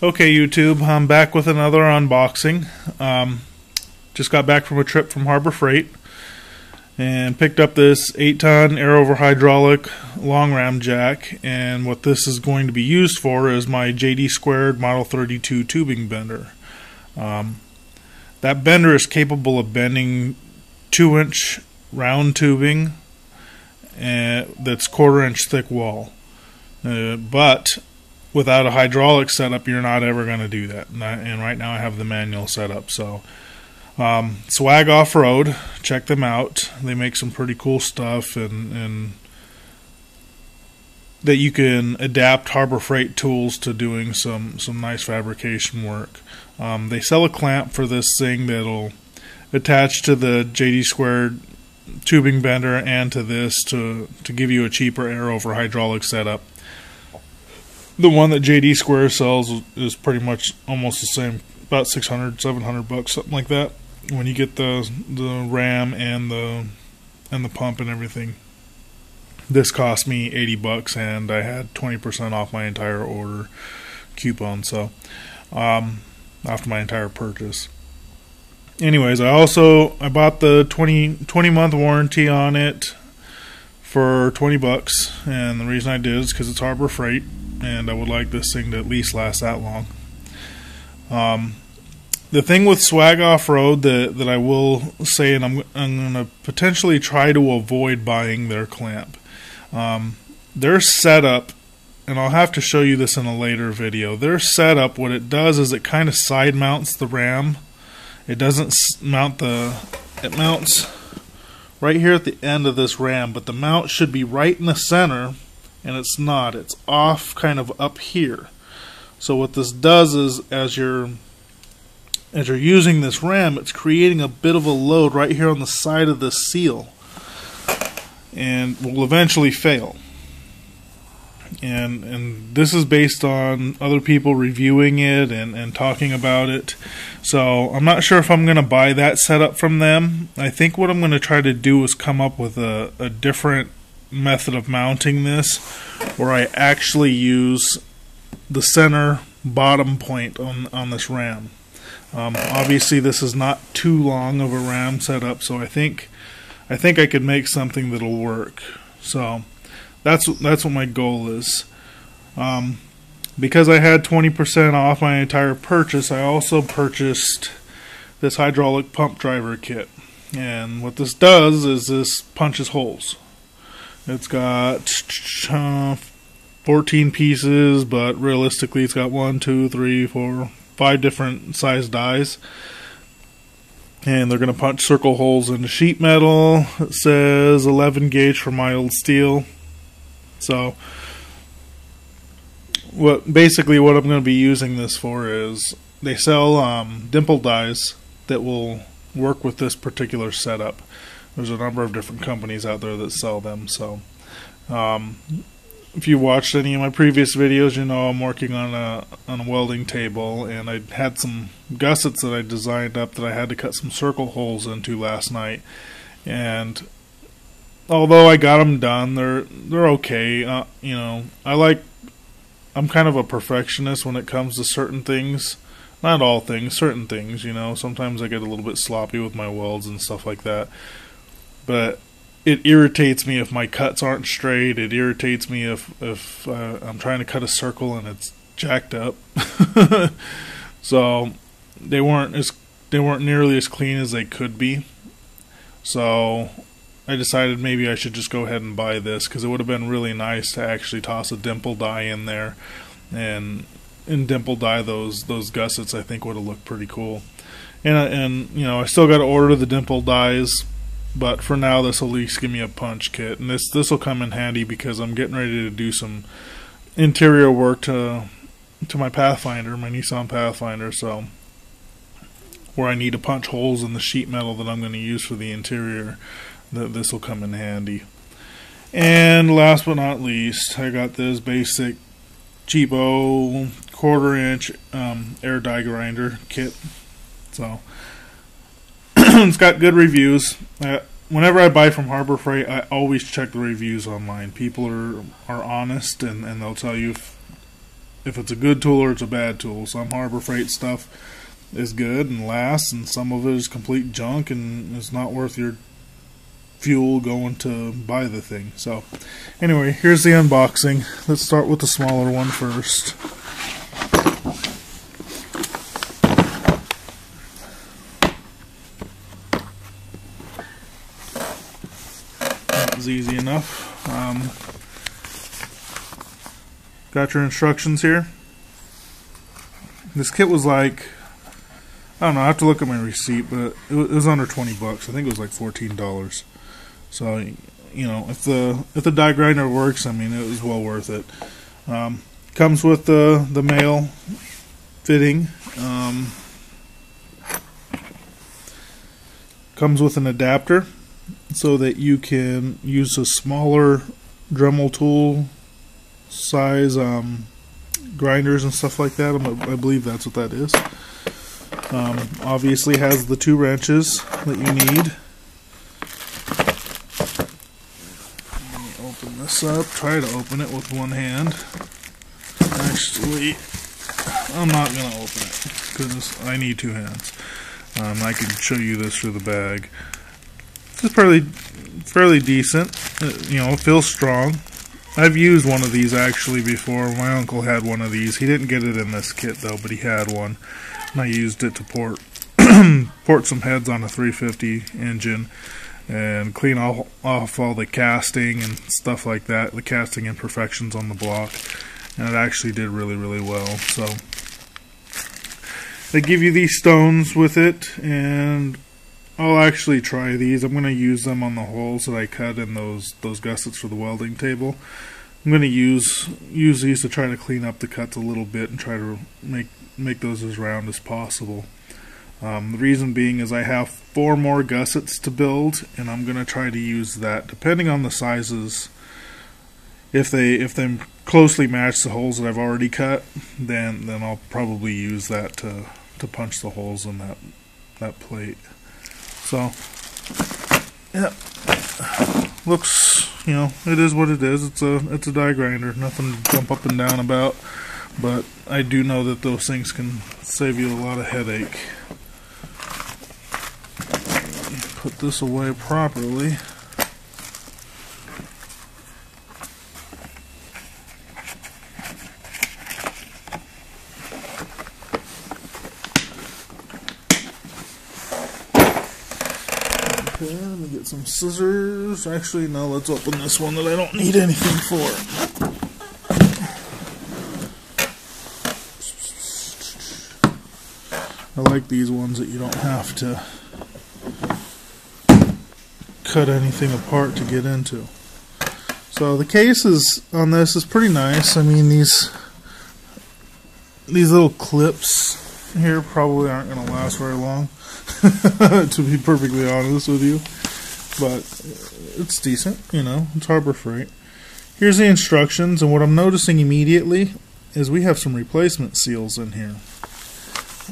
Okay, YouTube, I'm back with another unboxing. Just got back from a trip from Harbor Freight and picked up this 8-ton air-over hydraulic long ram jack, and what this is going to be used for is my JD Squared Model 32 tubing bender. That bender is capable of bending 2-inch round tubing that's 1/4-inch thick wall, but without a hydraulic setup, you're not ever going to do that. And right now I have the manual setup. So, Swag Off-Road, check them out. They make some pretty cool stuff, and that you can adapt Harbor Freight tools to doing some nice fabrication work. They sell a clamp for this thing that'll attach to the JD Squared tubing bender and to this to give you a cheaper air-over hydraulic setup. The one that JD Square sells is pretty much almost the same, about $600, $700, something like that. When you get the ram and the pump and everything, this cost me $80, and I had 20% off my entire order coupon. So after my entire purchase. Anyways, I bought the 20-month warranty on it for $20, and the reason I did is because it's Harbor Freight, and I would like this thing to at least last that long. The thing with Swag Off-Road that I will say, and I'm going to potentially try to avoid buying their clamp. Their setup, and I'll have to show you this in a later video, their setup, what it does is it kind of side mounts the ram. It doesn't mount it mounts right here at the end of this ram, but the mount should be right in the center, and it's not. It's off kind of up here. So what this does is as you're using this ram, it's creating a bit of a load right here on the side of this seal, and will eventually fail. And this is based on other people reviewing it and talking about it. So I'm not sure if I'm going to buy that setup from them. I think what I'm going to try to do is come up with a different method of mounting this, where I actually use the center bottom point on this ram. Obviously this is not too long of a ram setup, so I think I could make something that'll work. So that's what my goal is. Because I had 20% off my entire purchase, I also purchased this hydraulic pump driver kit, and what this does is this punches holes. It's got 14 pieces, but realistically it's got 1, 2, 3, 4, 5 different size dies, and they're going to punch circle holes into sheet metal. It says 11 gauge for mild steel. So what I'm going to be using this for is they sell dimple dies that will work with this particular setup. There's a number of different companies out there that sell them. So if you watched any of my previous videos, you know I'm working on a welding table, and I had some gussets that I designed up that I had to cut some circle holes into last night. And although I got them done, they're okay. You know, I'm kind of a perfectionist when it comes to certain things. Not all things, certain things. You know, sometimes I get a little bit sloppy with my welds and stuff like that. But it irritates me if my cuts aren't straight. It irritates me if I'm trying to cut a circle and it's jacked up. So they weren't nearly as clean as they could be. So I decided maybe I should just go ahead and buy this, because it would have been really nice to actually toss a dimple die in there and dimple die those gussets. I think would have looked pretty cool. And you know, I still got to order the dimple dies, but for now this will at least give me a punch kit, and this will come in handy because I'm getting ready to do some interior work to my Pathfinder, my Nissan Pathfinder. So where I need to punch holes in the sheet metal that I'm going to use for the interior, this will come in handy. And last but not least, I got this basic cheapo 1/4-inch air die grinder kit. So it's got good reviews. Whenever I buy from Harbor Freight, I always check the reviews online. People are honest, and they'll tell you if if it's a good tool or it's a bad tool. Some Harbor Freight stuff is good and lasts, and some of it is complete junk and it's not worth your fuel going to buy the thing. So anyway, here's the unboxing. Let's start with the smaller one first. That was easy enough. Got your instructions here. This kit was like, I don't know, I have to look at my receipt, but it was under 20 bucks. I think it was like $14. So, you know, if the die grinder works, I mean, it was well worth it. Comes with the male fitting. Comes with an adapter so that you can use a smaller Dremel tool size grinders and stuff like that. I believe that's what that is. Obviously has the 2 wrenches that you need. Let me open this up. Try to open it with one hand. Actually, I'm not going to open it because I need 2 hands. I can show you this through the bag. It's fairly decent. You know, it feels strong. I've used one of these actually before. My uncle had one of these. He didn't get it in this kit though, but he had one. And I used it to port some heads on a 350 engine and clean off all the casting and stuff like that, the casting imperfections on the block. And it actually did really, really well. So they give you these stones with it, and I'll actually try these. I'm going to use them on the holes that I cut in those gussets for the welding table. I'm going to use these to try to clean up the cuts a little bit and try to make those as round as possible. The reason being is I have 4 more gussets to build, and I'm going to try to use that depending on the sizes. If they closely match the holes that I've already cut, then I'll probably use that to punch the holes in that plate. So, yeah, looks, you know, it is what it is. It's a die grinder, nothing to jump up and down about. But I do know that those things can save you a lot of headache. Put this away properly. Okay, let me get some scissors. Actually, no, let's open this one that I don't need anything for. I like these ones that you don't have to cut anything apart to get into. So the case on this is pretty nice. I mean, these little clips here probably aren't going to last very long. To be perfectly honest with you, but it's decent, you know, it's Harbor Freight. Here's the instructions, and what I'm noticing immediately is we have some replacement seals in here.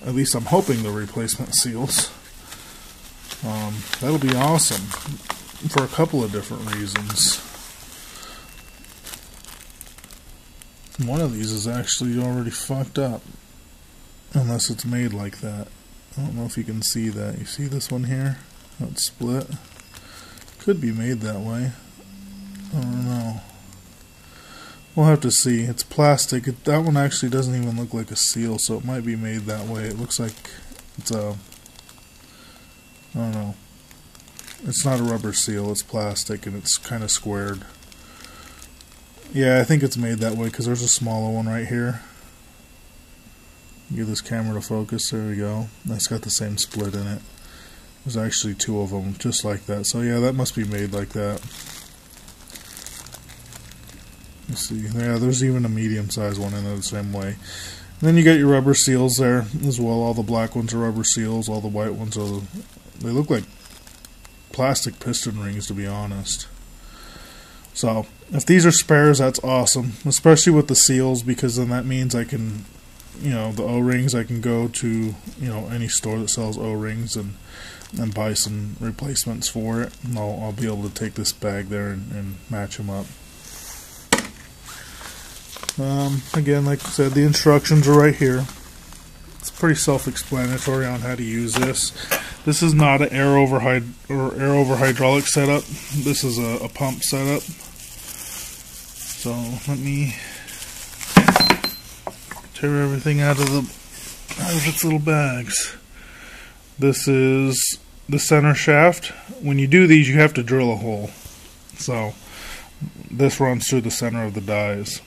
At least I'm hoping they're replacement seals. That'll be awesome for a couple of different reasons. One of these is actually already fucked up, unless it's made like that. I don't know if you can see that. You see this one here? That's split. Could be made that way. I don't know. We'll have to see. It's plastic. That one actually doesn't even look like a seal, so it might be made that way. It looks like it's a... I don't know. It's not a rubber seal. It's plastic, and it's kind of squared. Yeah, I think it's made that way because there's a smaller one right here. Get this camera to focus. There we go. That's got the same split in it. There's actually 2 of them just like that. So yeah, that must be made like that. Let's see. Yeah, there's even a medium-sized one in it the same way. And then you got your rubber seals there as well. All the black ones are rubber seals. All the white ones are... They look like plastic piston rings, to be honest. So if these are spares, that's awesome. Especially with the seals, because then that means I can... You know, the O-rings, I can go to, you know, any store that sells O-rings and buy some replacements for it. And I'll be able to take this bag there and match them up. Again, like I said, the instructions are right here. It's pretty self-explanatory on how to use this. This is not an air over hydraulic setup. This is a pump setup. So let me tear everything out of its little bags. This is the center shaft. When you do these, you have to drill a hole. So this runs through the center of the dies.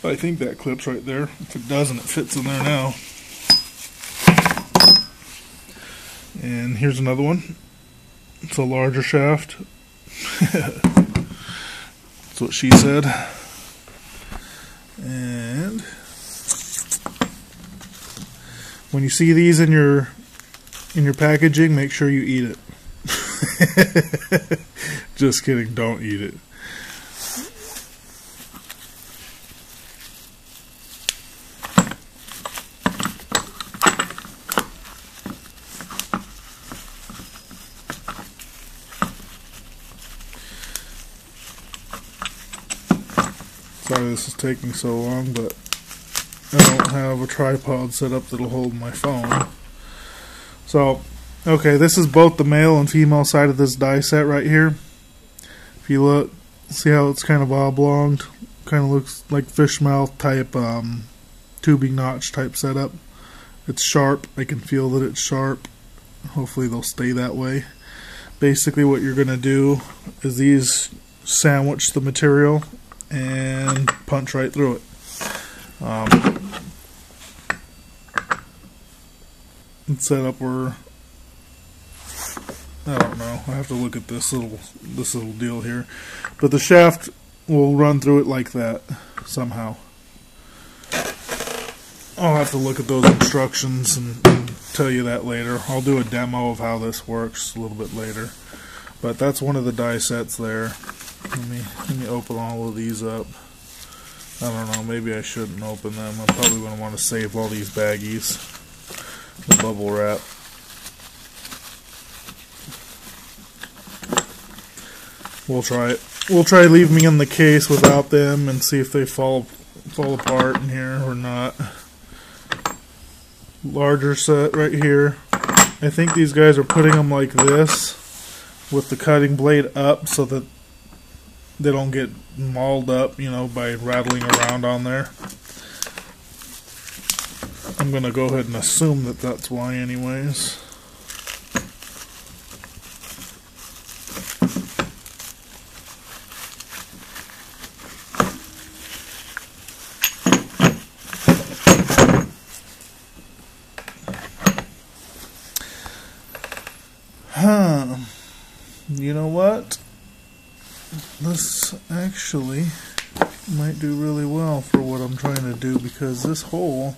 I think that clips right there. If it doesn't, it fits in there now. And here's another one. It's a larger shaft. That's what she said. And when you see these in your packaging, make sure you eat it. Just kidding, don't eat it. Sorry this is taking so long, but I don't have a tripod set up that'll hold my phone. So, okay, this is both the male and female side of this die set right here. If you look, see how it's kind of oblonged? Kind of looks like fish mouth type, tubing notch type setup. It's sharp. I can feel that it's sharp. Hopefully they'll stay that way. Basically what you're going to do is these sandwich the material and punch right through it. It's set up where, I don't know, I have to look at this little deal here, but the shaft will run through it like that somehow. I'll have to look at those instructions and tell you that later. I'll do a demo of how this works a little bit later, but that's one of the die sets there. Let me open all of these up. I don't know, maybe I shouldn't open them. I probably wouldn't want to save all these baggies. The bubble wrap. We'll try it. We'll try leaving them in the case without them and see if they fall apart in here or not. Larger set right here. I think these guys are putting them like this with the cutting blade up so that they don't get mauled up, you know, by rattling around on there. I'm going to go ahead and assume that that's why anyways. You know what? This actually might do really well for what I'm trying to do, because this hole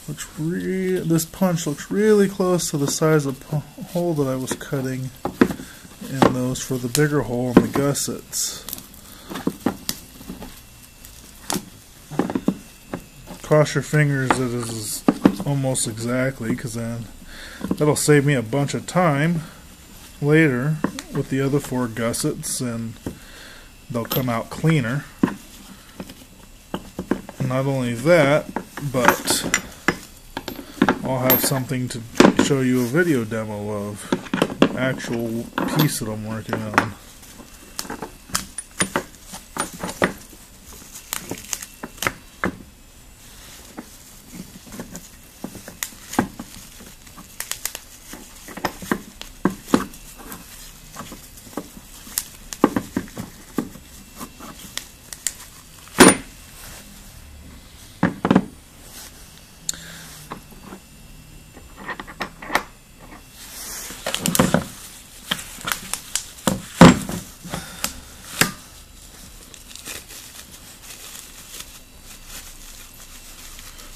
looks this punch looks really close to the size of the hole that I was cutting in those for the bigger hole in the gussets. Cross your fingers that it is almost exactly, because then that'll save me a bunch of time later with the other 4 gussets, and they'll come out cleaner. Not only that, but I'll have something to show you a video demo of the actual piece that I'm working on.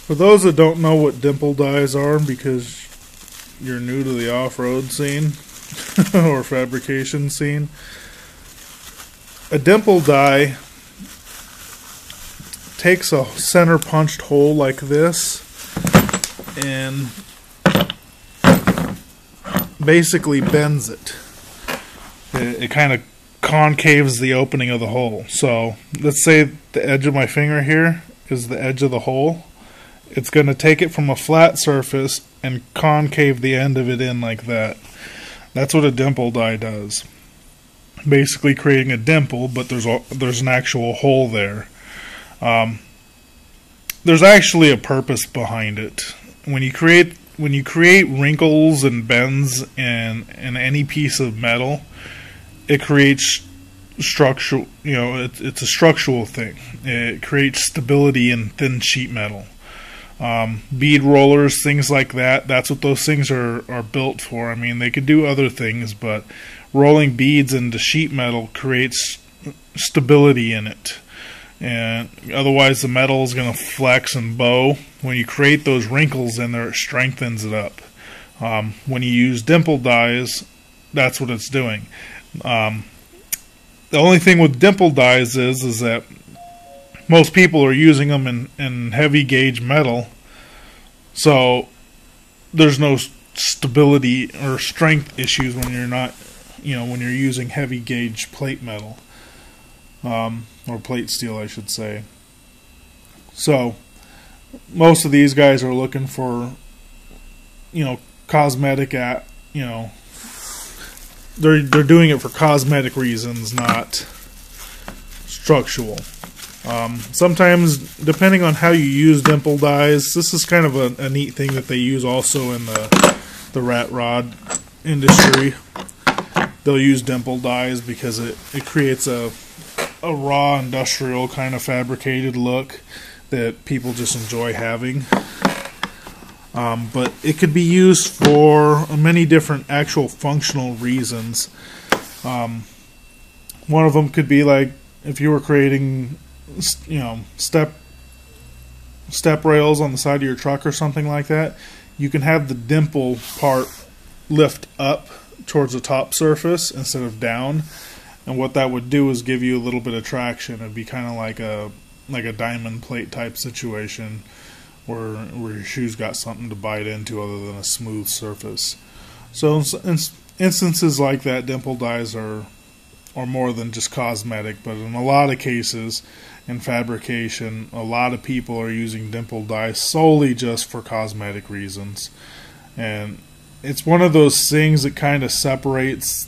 For those that don't know what dimple dies are, because you're new to the off-road scene or fabrication scene, a dimple die takes a center punched hole like this and basically bends it. it kind of concaves the opening of the hole. So let's say the edge of my finger here is the edge of the hole. It's going to take it from a flat surface and concave the end of it in like that. That's what a dimple die does. Basically creating a dimple, but there's an actual hole there. There's actually a purpose behind it. When you create wrinkles and bends in any piece of metal, it creates structural. It's a structural thing. It creates stability in thin sheet metal. Bead rollers, things like that. That's what those things are built for. I mean, they could do other things, but rolling beads into sheet metal creates stability in it. And otherwise the metal is going to flex and bow. When you create those wrinkles in there, it strengthens it up. When you use dimple dies, that's what it's doing. The only thing with dimple dies is that most people are using them in heavy gauge metal, so there's no stability or strength issues when you're not, when you're using heavy gauge plate metal. Or plate steel, I should say. So most of these guys are looking for, cosmetic they're doing it for cosmetic reasons, not structural. Sometimes, depending on how you use dimple dies, this is kind of a neat thing that they use also in the rat rod industry. They'll use dimple dies because it creates a raw industrial kind of fabricated look that people just enjoy having. But it could be used for many different actual functional reasons. One of them could be like if you were creating, step rails on the side of your truck or something like that. You can have the dimple part lift up towards the top surface instead of down. And what that would do is give you a little bit of traction. It'd be kind of like a diamond plate type situation where your shoe's got something to bite into other than a smooth surface. So in instances like that, dimple dies are more than just cosmetic, but in a lot of cases in fabrication, a lot of people are using dimple dies solely just for cosmetic reasons. And it's one of those things that kind of separates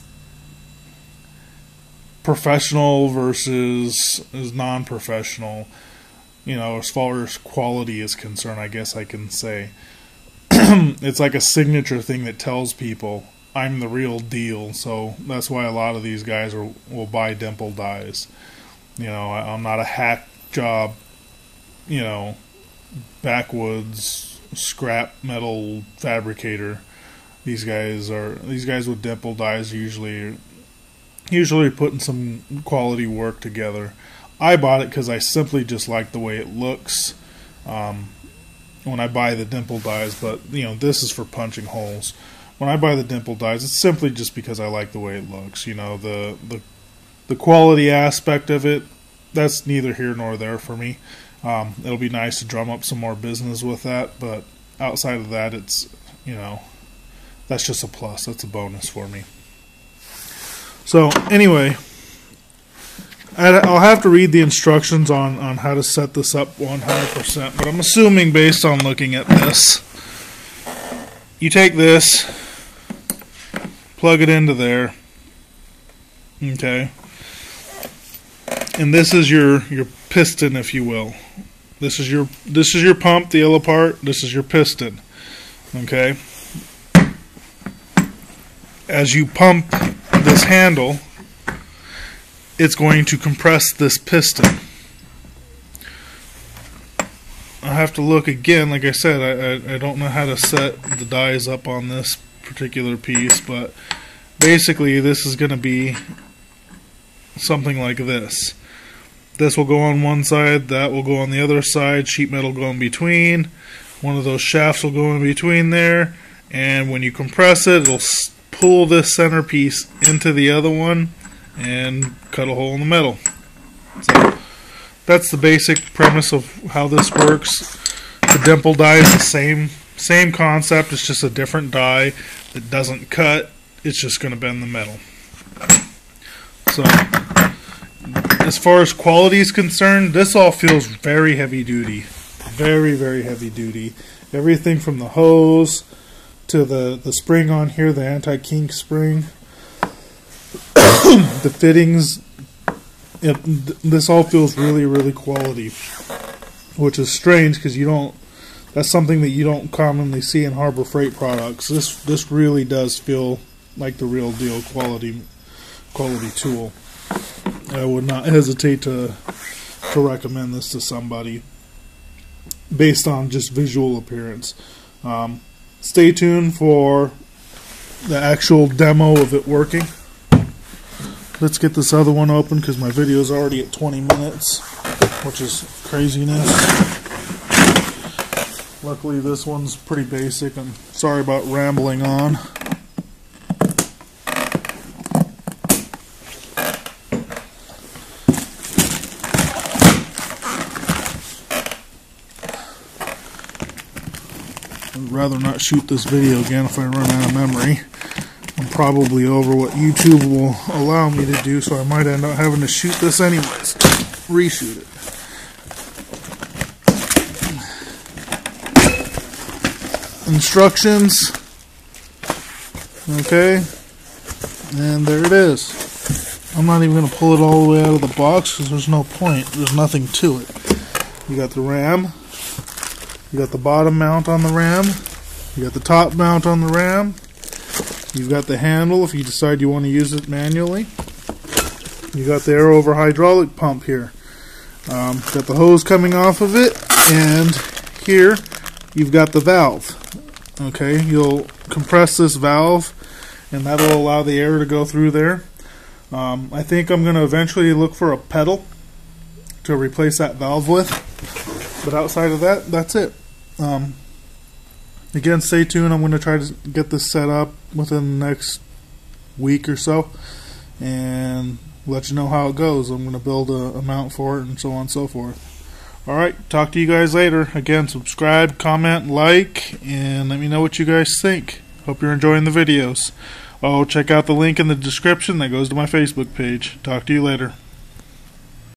professional versus non-professional, as far as quality is concerned, I guess I can say. It's like a signature thing that tells people I'm the real deal. So that's why a lot of these guys will buy dimple dies. I'm not a hack job, backwoods scrap metal fabricator. These guys with dimple dies usually putting some quality work together. I bought it because I simply just like the way it looks when I buy the dimple dies, but this is for punching holes. When I buy the dimple dies, it's simply just because I like the way it looks. The quality aspect of it, that's neither here nor there for me. It'll be nice to drum up some more business with that, but outside of that, it's that's just a plus. That's a bonus for me. So anyway, I'll have to read the instructions on how to set this up 100%, but I'm assuming based on looking at this, you take this, plug it into there, okay, and this is your piston, if you will. This is your pump, the yellow part. This is your piston, okay. As you pump this handle, it's going to compress this piston. I have to look again. Like I said, I don't know how to set the dies up on this particular piece, but basically this is going to be something like this. This will go on one side, that will go on the other side, sheet metal will go in between, one of those shafts will go in between there, and when you compress it, it'll pull this centerpiece into the other one and cut a hole in the metal. So that's the basic premise of how this works. The dimple die is the same concept. It's just a different die that doesn't cut. It's just going to bend the metal. So as far as quality is concerned, this all feels very heavy duty. Very, very heavy duty. Everything from the hose to the spring on here, the anti-kink spring, the fittings, this all feels really, really quality, which is strange because that's something that you don't commonly see in Harbor Freight products. This really does feel like the real deal quality tool. I would not hesitate to recommend this to somebody based on just visual appearance. Stay tuned for the actual demo of it working. Let's get this other one open because my video is already at 20 minutes, which is craziness. Luckily this one's pretty basic. I'm sorry about rambling on. I'd rather not shoot this video again if I run out of memory. I'm probably over what YouTube will allow me to do, so I might end up having to shoot this anyways. Reshoot it. Instructions. Okay. And there it is. I'm not even going to pull it all the way out of the box because there's no point. There's nothing to it. You got the RAM. You got the bottom mount on the RAM. You got the top mount on the RAM. You've got the handle if you decide you want to use it manually. You got the air over hydraulic pump here. Got the hose coming off of it, and here you've got the valve. Okay, you'll compress this valve, and that'll allow the air to go through there. I think I'm going to eventually look for a pedal to replace that valve with, but outside of that, that's it. Again, stay tuned. I'm going to try to get this set up within the next week or so and let you know how it goes. I'm going to build a mount for it and so on and so forth. Alright, talk to you guys later. Again, subscribe, comment, like, and let me know what you guys think. Hope you're enjoying the videos. Oh, check out the link in the description that goes to my Facebook page. Talk to you later.